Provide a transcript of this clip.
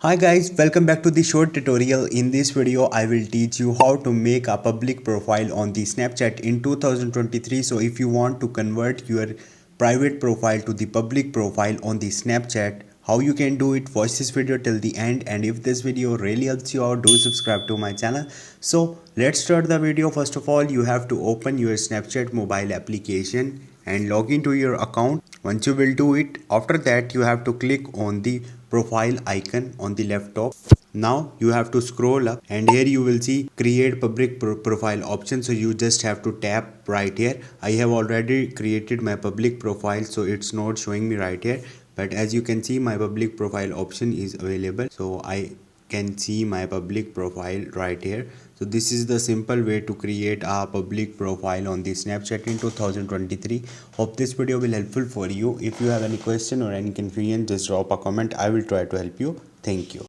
Hi guys, welcome back to the short tutorial. In this video, I will teach you how to make a public profile on the Snapchat in 2023. So if you want to convert your private profile to the public profile on the Snapchat, how you can do it, watch this video till the end. And if this video really helps you out, do subscribe to my channel. So let's start the video. First of all, you have to open your Snapchat mobile application and log into your account. Once you will do it, after that you have to click on the profile icon on the left top. Now you have to scroll up and here you will see create public profile option, so you just have to tap right here. I have already created my public profile, so it's not showing me right here, but as you can see my public profile option is available, so I can see my public profile right here. So this is the simple way to create a public profile on the Snapchat in 2023. Hope this video will helpful for you. If you have any question or any confusion, just drop a comment. I will try to help you. Thank you.